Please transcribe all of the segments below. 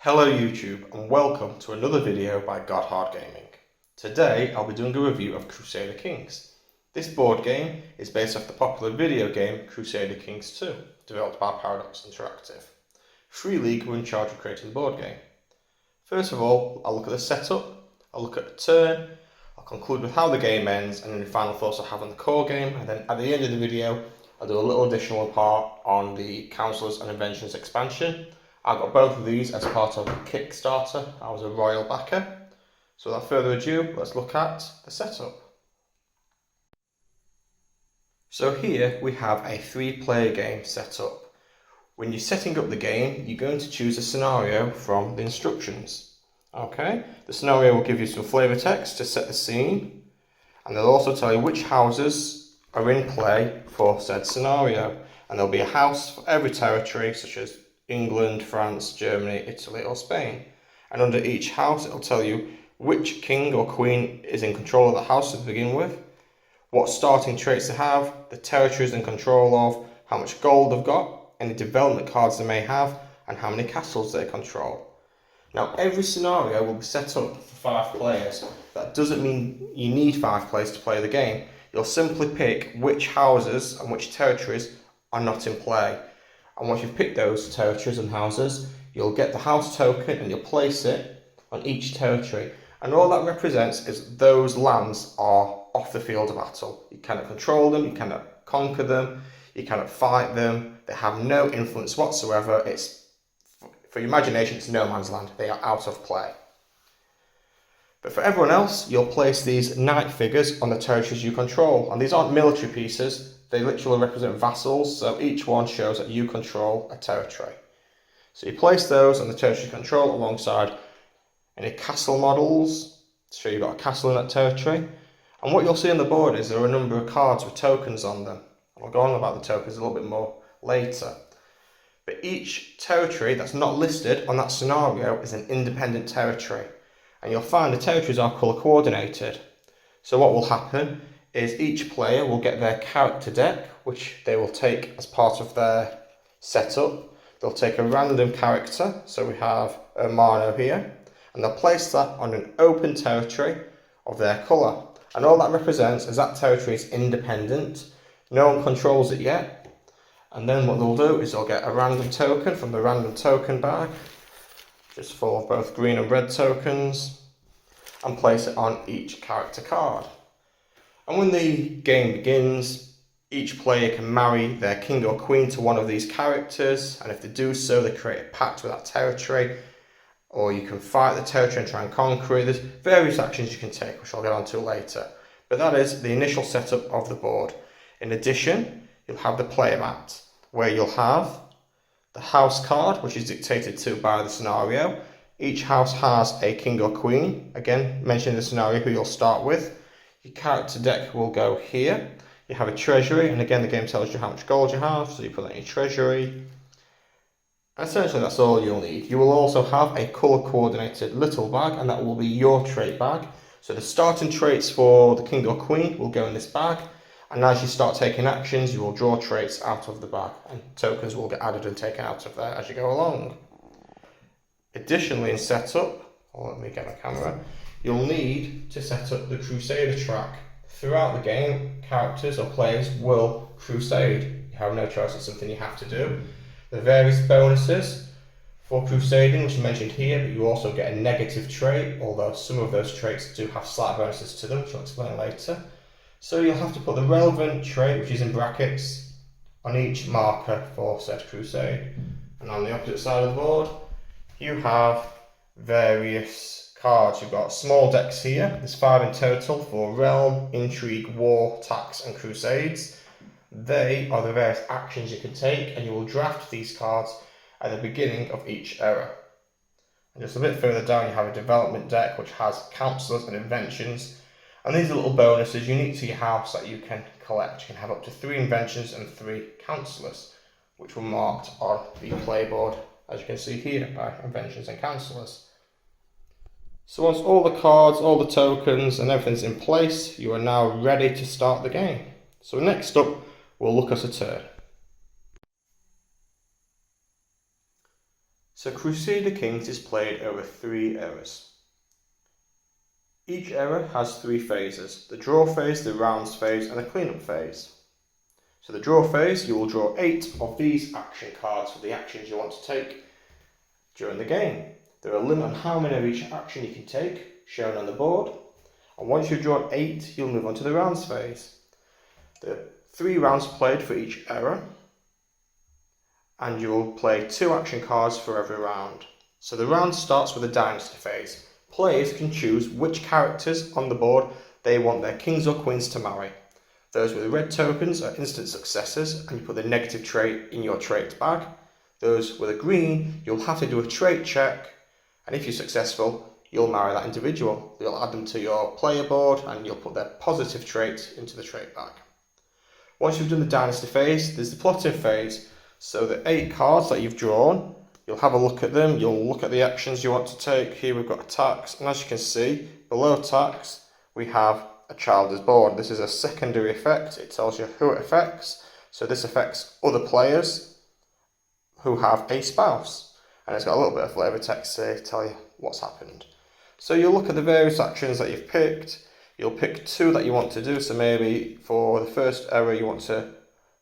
Hello YouTube and welcome to another video by GodhardGaming. Today I'll be doing a review of Crusader Kings. This board game is based off the popular video game Crusader Kings 2, developed by Paradox Interactive. Free League were in charge of creating the board game. First of all, I'll look at the setup, I'll look at the turn, I'll conclude with how the game ends and any final thoughts I have on the core game, and then at the end of the video I'll do a little additional part on the Councillors and Inventions expansion. I got both of these as part of a Kickstarter. I was a royal backer. So without further ado, let's look at the setup. So here we have a 3-player game set up. When you're setting up the game, you're going to choose a scenario from the instructions. Okay, the scenario will give you some flavour text to set the scene, and they'll also tell you which houses are in play for said scenario. And there'll be a house for every territory, such as England, France, Germany, Italy or Spain. And under each house it'll tell you which king or queen is in control of the house to begin with, what starting traits they have, the territories in control of, how much gold they've got, any development cards they may have, and how many castles they control. Now every scenario will be set up for 5 players. That doesn't mean you need 5 players to play the game. You'll simply pick which houses and which territories are not in play. And once you've picked those territories and houses, you'll get the house token and you'll place it on each territory. And all that represents is those lands are off the field of battle. You cannot control them, you cannot conquer them, you cannot fight them. They have no influence whatsoever. It's, for your imagination, it's no man's land. They are out of play. But for everyone else, you'll place these knight figures on the territories you control. And these aren't military pieces. They literally represent vassals, so each one shows that you control a territory. So you place those on the territory you control alongside any castle models to show you've got a castle in that territory. And what you'll see on the board is there are a number of cards with tokens on them. I'll go on about the tokens a little bit more later. But each territory that's not listed on that scenario is an independent territory. And you'll find the territories are colour coordinated. So what will happen is each player will get their character deck, which they will take as part of their setup. They'll take a random character, so we have Mano here, and they'll place that on an open territory of their colour. And all that represents is that territory is independent, no one controls it yet. And then what they'll do is they'll get a random token from the random token bag, just full of both green and red tokens, and place it on each character card. And when the game begins, each player can marry their king or queen to one of these characters, and if they do so, they create a pact with that territory, or you can fight the territory and try and conquer it. There's various actions you can take, which I'll get onto later. But that is the initial setup of the board. In addition, you'll have the player mat, where you'll have the house card, which is dictated to by the scenario. Each house has a king or queen, again mentioning the scenario who you'll start with. Your character deck will go here. You have a treasury, and again the game tells you how much gold you have, so you put that in your treasury. And essentially that's all you'll need. You will also have a colour coordinated little bag, and that will be your trait bag. So the starting traits for the king or queen will go in this bag, and as you start taking actions you will draw traits out of the bag, and tokens will get added and taken out of there as you go along. Additionally, in setup, let me get my camera, you'll need to set up the Crusader track. Throughout the game, characters or players will crusade. You have no choice, it's something you have to do. There are various bonuses for crusading, which are mentioned here, but you also get a negative trait, although some of those traits do have slight bonuses to them, which I'll explain later. So you'll have to put the relevant trait, which is in brackets, on each marker for said crusade. And on the opposite side of the board, you have various cards. You've got small decks here. There's 5 in total for Realm, Intrigue, War, Tax and Crusades. They are the various actions you can take, and you will draft these cards at the beginning of each era. And just a bit further down you have a development deck which has councillors and inventions, and these are little bonuses unique to your house that you can collect. You can have up to 3 inventions and 3 councillors, which were marked on the playboard, as you can see here, by inventions and councillors. So once all the cards, all the tokens and everything's in place, you are now ready to start the game. So next up, we'll look at a turn. So Crusader Kings is played over 3 eras. Each era has 3 phases: the draw phase, the rounds phase, and the cleanup phase. So the draw phase, you will draw 8 of these action cards for the actions you want to take during the game. There are a limit on how many of each action you can take, shown on the board. And once you've drawn 8, you'll move on to the rounds phase. There are 3 rounds played for each era, and you will play 2 action cards for every round. So the round starts with the dynasty phase. Players can choose which characters on the board they want their kings or queens to marry. Those with red tokens are instant successes, and you put the negative trait in your trait bag. Those with a green, you'll have to do a trait check, and if you're successful, you'll marry that individual. You'll add them to your player board, and you'll put their positive trait into the trait bag. Once you've done the dynasty phase, there's the plotting phase. So the 8 cards that you've drawn, you'll have a look at them, you'll look at the actions you want to take. Here we've got attacks, and as you can see, below attacks, we have a child is born. This is a secondary effect. It tells you who it affects. So this affects other players who have a spouse. And it's got a little bit of flavour text to tell you what's happened. So you'll look at the various actions that you've picked. You'll pick 2 that you want to do. So maybe for the first era you want to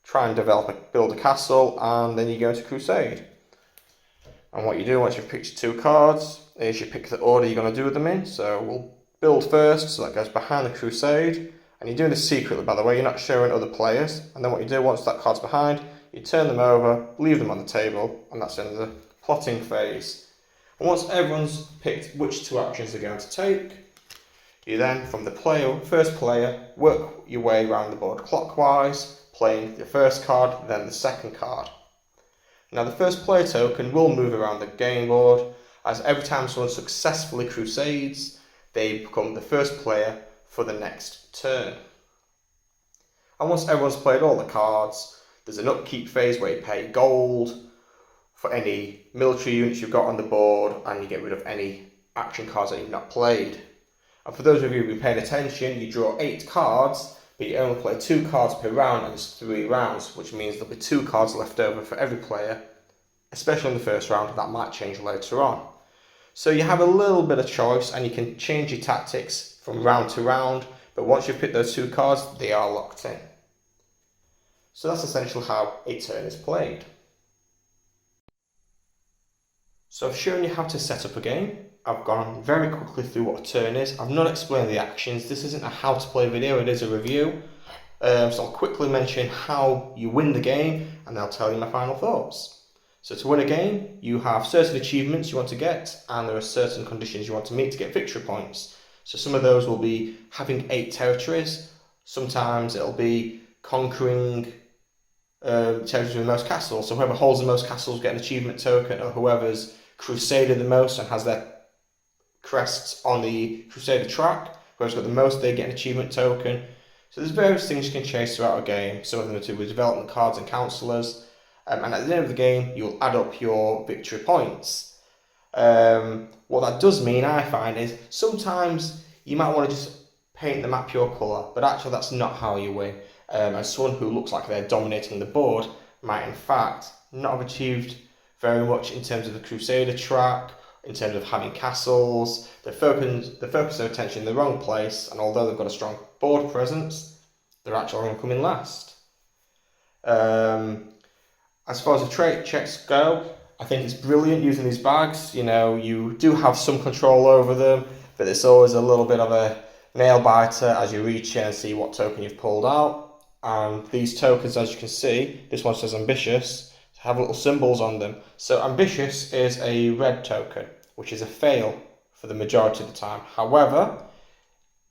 try and build a castle, and then you go into Crusade. And what you do once you've picked 2 cards is you pick the order you're going to do them in. So we'll build first, so that goes behind the Crusade. And you're doing this secretly, by the way, you're not showing other players. And then what you do once that card's behind, you turn them over, leave them on the table, and that's in the plotting phase. And once everyone's picked which 2 actions they're going to take, you then, from the first player, work your way around the board clockwise, playing the first card, then the second card. Now the first player token will move around the game board, as every time someone successfully crusades, they become the first player for the next turn. And once everyone's played all the cards, there's an upkeep phase where you pay gold for any military units you've got on the board, and you get rid of any action cards that you've not played. And for those of you who've been paying attention, you draw 8 cards, but you only play 2 cards per round, and it's 3 rounds, which means there'll be 2 cards left over for every player, especially in the first round. That might change later on. So you have a little bit of choice, and you can change your tactics from round to round, but once you've picked those 2 cards, they are locked in. So that's essentially how a turn is played. So I've shown you how to set up a game. I've gone very quickly through what a turn is. I've not explained the actions. This isn't a how to play video, it is a review. So I'll quickly mention how you win the game, and I'll tell you my final thoughts. So to win a game, you have certain achievements you want to get, and there are certain conditions you want to meet to get victory points. So some of those will be having 8 territories. Sometimes it'll be conquering territories with the most castles. So whoever holds the most castles get an achievement token, or whoever's crusaded the most and has their crests on the Crusader track, whoever's got the most, they get an achievement token. So there's various things you can chase throughout a game. Some of them are to do with development cards and councillors. And at the end of the game, you'll add up your victory points. What that does mean, I find, is sometimes you might want to just paint the map your colour, but actually that's not how you win. And someone who looks like they're dominating the board might in fact not have achieved very much in terms of the Crusader track, in terms of having castles. They focus their attention in the wrong place, and although they've got a strong board presence, they're actually going to come in last. As far as the trait checks go, I think it's brilliant using these bags. You know, you do have some control over them, but it's always a little bit of a nail biter as you reach in and see what token you've pulled out. And these tokens, as you can see, this one says ambitious, have little symbols on them. So ambitious is a red token, which is a fail for the majority of the time. However,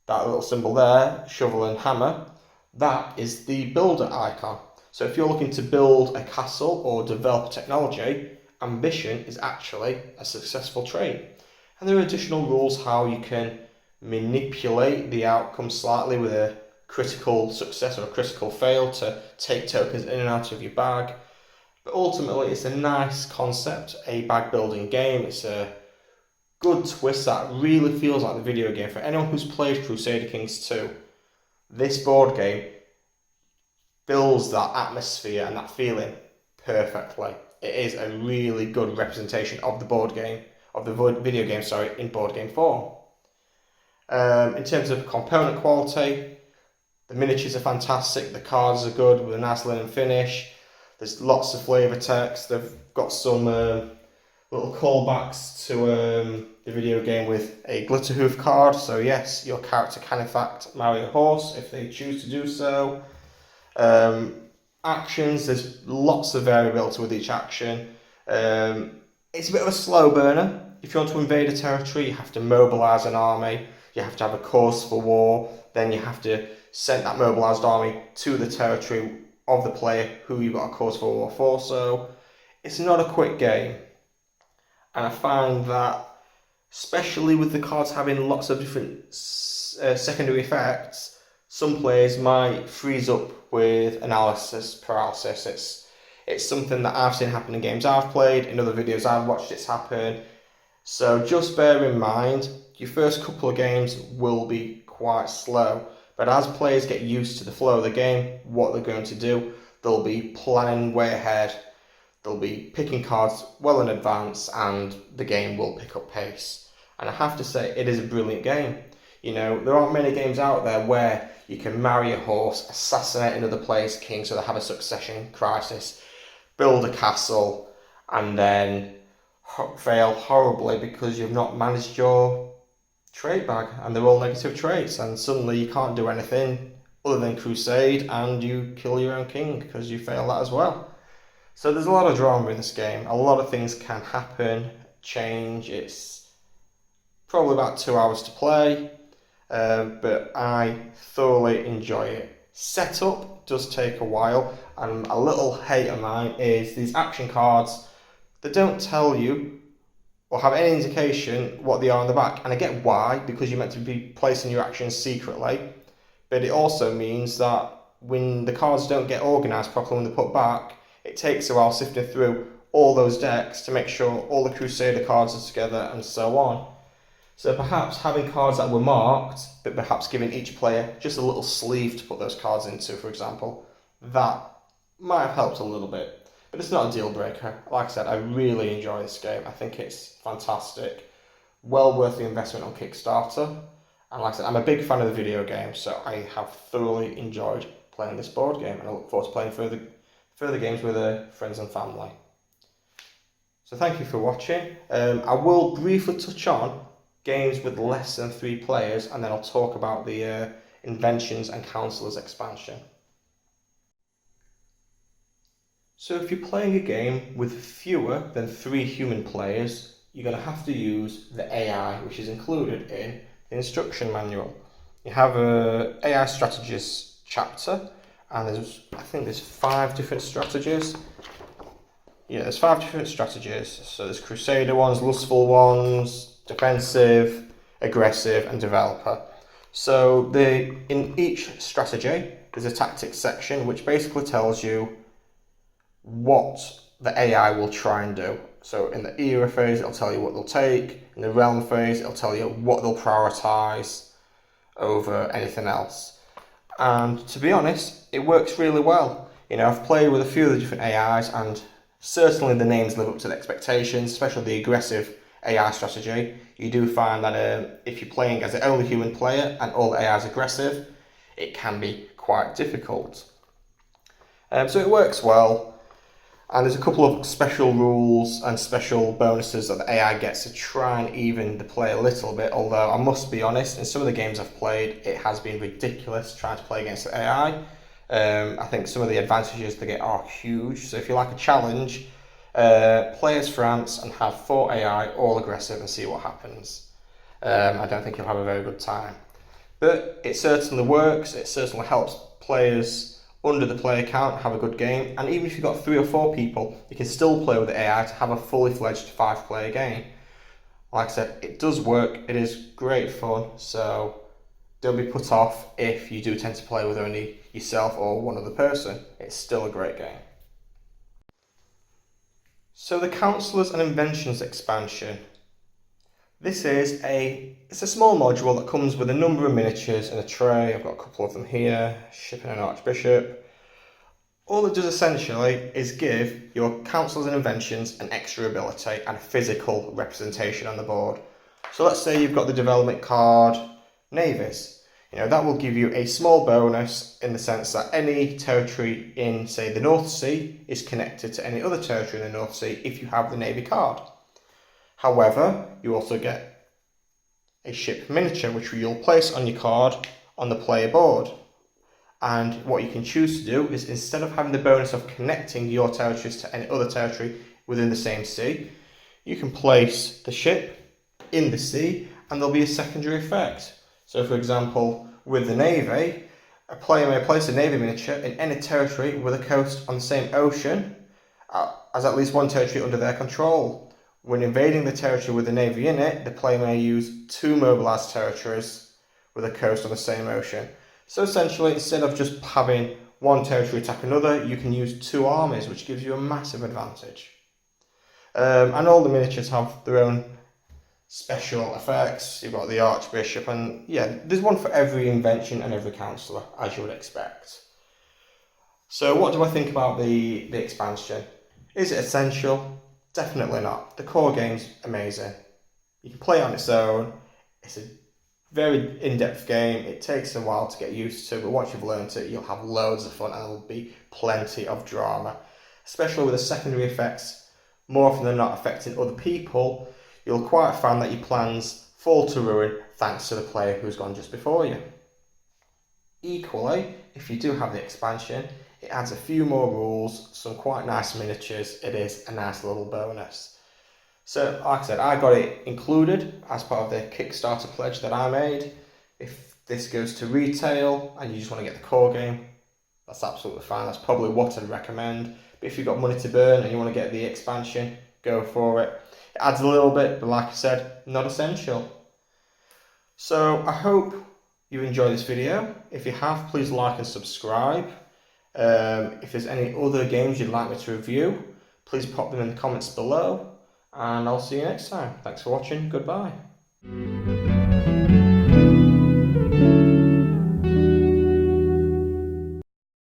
that little symbol there, shovel and hammer, that is the builder icon. So if you're looking to build a castle or develop technology, ambition is actually a successful trait. And there are additional rules how you can manipulate the outcome slightly with a critical success or a critical fail to take tokens in and out of your bag. But ultimately, it's a nice concept, a bag building game. It's a good twist that really feels like the video game. For anyone who's played Crusader Kings 2, this board game builds that atmosphere and that feeling perfectly. it is a really good representation of the board game, of the video game, sorry, in board game form. In terms of component quality, the miniatures are fantastic, the cards are good with a nice linen finish, there's lots of flavour text, they've got some little callbacks to the video game with a glitter hoof card, so yes, your character can in fact marry a horse if they choose to do so. Actions, there's lots of variability with each action. It's a bit of a slow burner. If you want to invade a territory, you have to mobilise an army, you have to have a cause for war, then you have to send that mobilised army to the territory of the player who you've got a cause for war for, so it's not a quick game. And I find that, especially with the cards having lots of different secondary effects, some players might freeze up with analysis paralysis. It's something that I've seen happen in games I've played, in other videos I've watched it's happen. So just bear in mind, your first couple of games will be quite slow, but as players get used to the flow of the game, what they're going to do, they'll be planning way ahead, they'll be picking cards well in advance, and the game will pick up pace. And I have to say, it is a brilliant game. You know, there aren't many games out there where you can marry a horse, assassinate another player's king so they have a succession crisis, build a castle, and then fail horribly because you've not managed your trait bag and they're all negative traits, and suddenly you can't do anything other than crusade and you kill your own king because you fail that as well. So there's a lot of drama in this game, a lot of things can happen, change. It's probably about 2 hours to play, but I thoroughly enjoy it. Setup does take a while, and a little hate of mine is these action cards that don't tell you or have any indication what they are on the back. And I get why, because you're meant to be placing your actions secretly, but it also means that when the cards don't get organised properly when they're put back, it takes a while sifting through all those decks to make sure all the Crusader cards are together and so on. So perhaps having cards that were marked, but perhaps giving each player just a little sleeve to put those cards into, for example, that might have helped a little bit. But it's not a deal breaker. Like I said, I really enjoy this game. I think it's fantastic. Well worth the investment on Kickstarter. And like I said, I'm a big fan of the video game, so I have thoroughly enjoyed playing this board game, and I look forward to playing further games with friends and family. So thank you for watching. I will briefly touch on games with less than 3 players, and then I'll talk about the Inventions and Counselors expansion. So if you're playing a game with fewer than 3 human players, you're going to have to use the AI, which is included in the instruction manual. You have a AI strategies chapter, and I think there's 5 different strategies. Yeah, there's 5 different strategies. So there's Crusader ones, lustful ones, defensive, aggressive, and developer. So in each strategy, there's a tactics section, which basically tells you what the AI will try and do. So in the era phase, it'll tell you what they'll take. In the realm phase, it'll tell you what they'll prioritize over anything else. And to be honest, it works really well. You know, I've played with a few of the different AIs, and certainly the names live up to the expectations, especially the aggressive AI strategy. You do find that if you're playing as the only human player and all the AI is aggressive, it can be quite difficult. So it works well. And there's a couple of special rules and special bonuses that the AI gets to try and even the play a little bit, although I must be honest, in some of the games I've played, it has been ridiculous trying to play against the AI. I think some of the advantages they get are huge. So if you like a challenge, play as France and have 4 AI, all aggressive, and see what happens. I don't think you'll have a very good time. But it certainly works, it certainly helps players under the player count have a good game, and even if you've got 3 or 4 people, you can still play with the AI to have a fully fledged 5-player game. Like I said, it does work, it is great fun, so don't be put off if you do tend to play with only yourself or one other person. It's still a great game. So the Counselors and Inventions expansion. This is it's a small module that comes with a number of miniatures in a tray. I've got a couple of them here, Ship and an Archbishop. All it does essentially is give your councils and inventions an extra ability and a physical representation on the board. So let's say you've got the development card navies. That will give you a small bonus in the sense that any territory in, say, the North Sea is connected to any other territory in the North Sea if you have the navy card. However, you also get a ship miniature which you'll place on your card on the player board. And what you can choose to do is, instead of having the bonus of connecting your territories to any other territory within the same sea, you can place the ship in the sea and there'll be a secondary effect. So for example, with the navy, a player may place a navy miniature in any territory with a coast on the same ocean as at least one territory under their control. When invading the territory with the navy in it, the player may use 2 mobilised territories with a coast on the same ocean. So essentially, instead of just having one territory attack another, you can use 2 armies, which gives you a massive advantage. And all the miniatures have their own special effects. You've got the Archbishop, and yeah, there's one for every invention and every councillor, as you would expect. So what do I think about the expansion? Is it essential? Definitely not. The core game's amazing. You can play it on its own. It's a very in-depth game. It takes a while to get used to, but once you've learned it, you'll have loads of fun and there'll be plenty of drama. Especially with the secondary effects, more often than not affecting other people, you'll quite find that your plans fall to ruin thanks to the player who's gone just before you. Equally, if you do have the expansion, it adds a few more rules, some quite nice miniatures. It is a nice little bonus. So, like I said, I got it included as part of the Kickstarter pledge that I made. If this goes to retail and you just want to get the core game, that's absolutely fine. That's probably what I'd recommend. But if you've got money to burn and you want to get the expansion, go for it. It adds a little bit, but like I said, not essential. So I hope you enjoyed this video. If you have, please like and subscribe. If there's any other games you'd like me to review, please pop them in the comments below. And I'll see you next time. Thanks for watching. Goodbye.